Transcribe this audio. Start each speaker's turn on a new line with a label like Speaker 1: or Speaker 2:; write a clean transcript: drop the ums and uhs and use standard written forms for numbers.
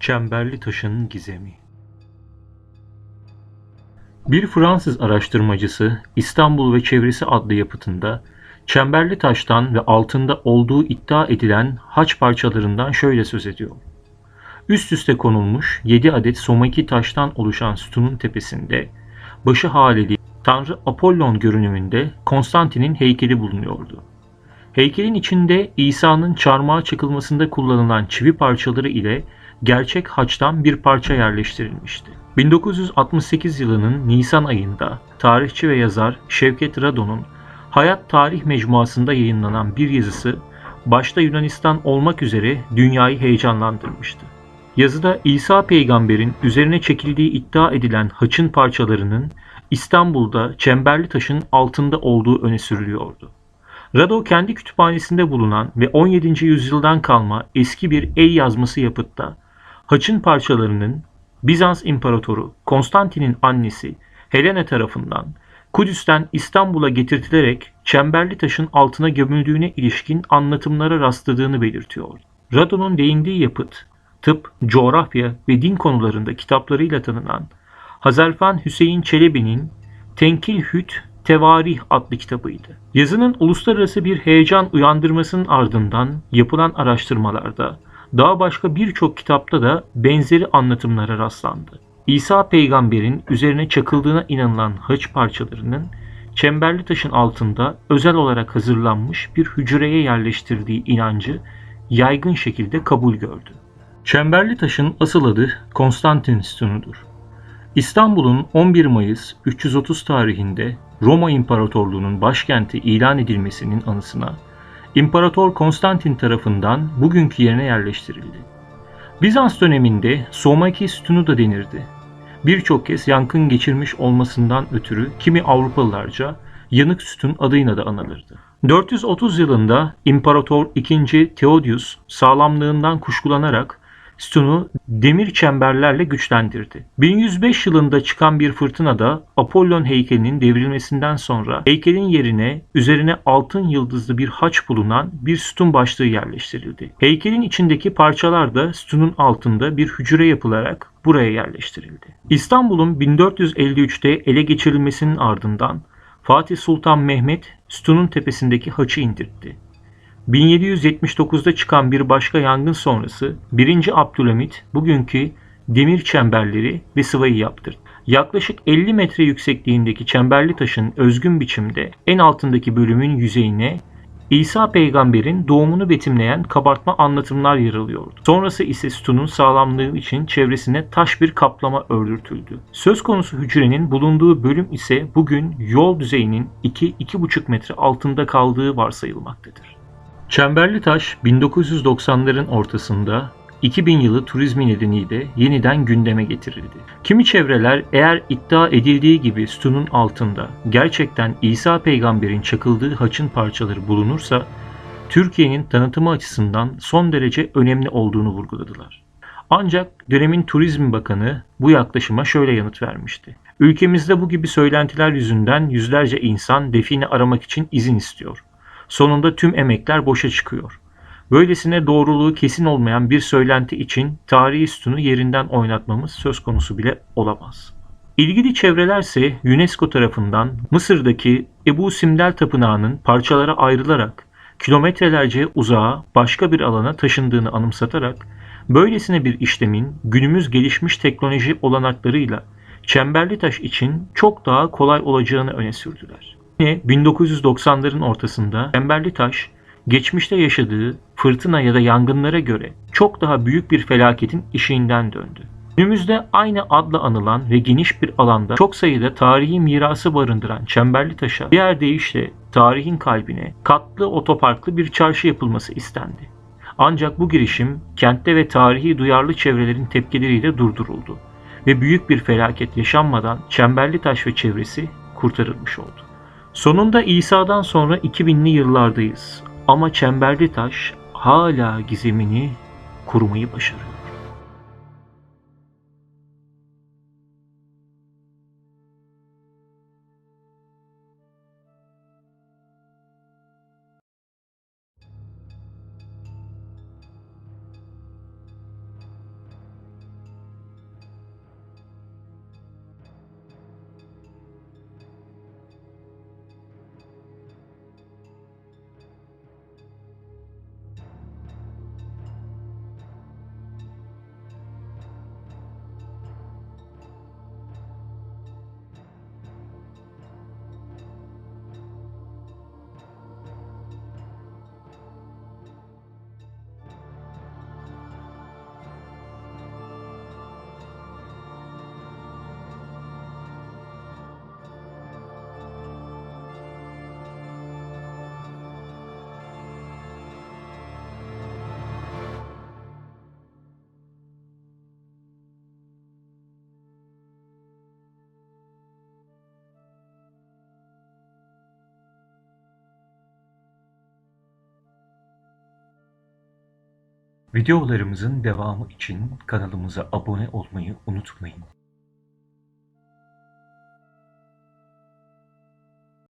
Speaker 1: Çemberli taşın gizemi. Bir Fransız araştırmacısı İstanbul ve Çevresi adlı yapıtında çemberli taştan ve altında olduğu iddia edilen haç parçalarından şöyle söz ediyor. Üst üste konulmuş 7 adet somaki taştan oluşan sütunun tepesinde başı haleli Tanrı Apollon görünümünde Konstantin'in heykeli bulunuyordu. Heykelin içinde İsa'nın çarmıha çakılmasında kullanılan çivi parçaları ile gerçek haçtan bir parça yerleştirilmişti. 1968 yılının Nisan ayında tarihçi ve yazar Şevket Radon'un Hayat Tarih Mecmuası'nda yayınlanan bir yazısı başta Yunanistan olmak üzere dünyayı heyecanlandırmıştı. Yazıda İsa peygamberin üzerine çekildiği iddia edilen haçın parçalarının İstanbul'da Çemberli Taş'ın altında olduğu öne sürülüyordu. Rado kendi kütüphanesinde bulunan ve 17. yüzyıldan kalma eski bir el yazması yapıtta haçın parçalarının Bizans İmparatoru Konstantin'in annesi Helena tarafından Kudüs'ten İstanbul'a getirtilerek Çemberli Taş'ın altına gömüldüğüne ilişkin anlatımlara rastladığını belirtiyor. Rado'nun değindiği yapıt, tıp, coğrafya ve din konularında kitaplarıyla tanınan Hazarfen Hüseyin Çelebi'nin Tenkil-Hüt Tevarih adlı kitabıydı. Yazının uluslararası bir heyecan uyandırmasının ardından yapılan araştırmalarda daha başka birçok kitapta da benzeri anlatımlara rastlandı. İsa peygamberin üzerine çakıldığına inanılan haç parçalarının Çemberli Taş'ın altında özel olarak hazırlanmış bir hücreye yerleştirdiği inancı yaygın şekilde kabul gördü. Çemberli Taş'ın asıl adı Konstantin sütunudur. İstanbul'un 11 Mayıs 330 tarihinde Roma İmparatorluğu'nun başkenti ilan edilmesinin anısına İmparator Konstantin tarafından bugünkü yerine yerleştirildi. Bizans döneminde Somaki sütunu da denirdi. Birçok kez yankın geçirmiş olmasından ötürü kimi Avrupalılarca yanık sütun adıyla da anılırdı. 430 yılında İmparator II. Theodosius sağlamlığından kuşkulanarak sütunu demir çemberlerle güçlendirdi. 1105 yılında çıkan bir fırtınada Apollon heykelinin devrilmesinden sonra heykelin yerine üzerine altın yıldızlı bir haç bulunan bir sütun başlığı yerleştirildi. Heykelin içindeki parçalar da sütunun altında bir hücre yapılarak buraya yerleştirildi. İstanbul'un 1453'te ele geçirilmesinin ardından Fatih Sultan Mehmet sütunun tepesindeki haçı indirtti. 1779'da çıkan bir başka yangın sonrası 1. Abdülhamit bugünkü demir çemberleri ve sıvayı yaptırdı. Yaklaşık 50 metre yüksekliğindeki çemberli taşın özgün biçimde en altındaki bölümün yüzeyine İsa peygamberin doğumunu betimleyen kabartma anlatımlar yer alıyordu. Sonrası ise sütunun sağlamlığı için çevresine taş bir kaplama ördürtüldü. Söz konusu hücrenin bulunduğu bölüm ise bugün yol düzeyinin 2-2,5 metre altında kaldığı varsayılmaktadır. Çemberli Taş 1990'ların ortasında 2000 yılı turizmi nedeniyle yeniden gündeme getirildi. Kimi çevreler eğer iddia edildiği gibi sütunun altında gerçekten İsa peygamberin çakıldığı haçın parçaları bulunursa Türkiye'nin tanıtımı açısından son derece önemli olduğunu vurguladılar. Ancak dönemin Turizm Bakanı bu yaklaşıma şöyle yanıt vermişti. Ülkemizde bu gibi söylentiler yüzünden yüzlerce insan define aramak için izin istiyor. Sonunda tüm emekler boşa çıkıyor. Böylesine doğruluğu kesin olmayan bir söylenti için tarihi sütunu yerinden oynatmamız söz konusu bile olamaz. İlgili çevrelerse UNESCO tarafından Mısır'daki Ebu Simdel Tapınağı'nın parçalara ayrılarak kilometrelerce uzağa başka bir alana taşındığını anımsatarak böylesine bir işlemin günümüz gelişmiş teknoloji olanaklarıyla Çemberli Taş için çok daha kolay olacağını öne sürdüler. Yine 1990'ların ortasında Çemberli Taş geçmişte yaşadığı fırtına ya da yangınlara göre çok daha büyük bir felaketin eşiğinden döndü. Günümüzde aynı adla anılan ve geniş bir alanda çok sayıda tarihi mirası barındıran Çemberli Taş'a diğer deyişle tarihin kalbine katlı otoparklı bir çarşı yapılması istendi. Ancak bu girişim kentte ve tarihi duyarlı çevrelerin tepkileriyle durduruldu ve büyük bir felaket yaşanmadan Çemberli Taş ve çevresi kurtarılmış oldu. Sonunda İsa'dan sonra 2000'li yıllardayız ama Çemberli Taş hala gizemini korumayı başarıyor. Videolarımızın devamı için kanalımıza abone olmayı unutmayın.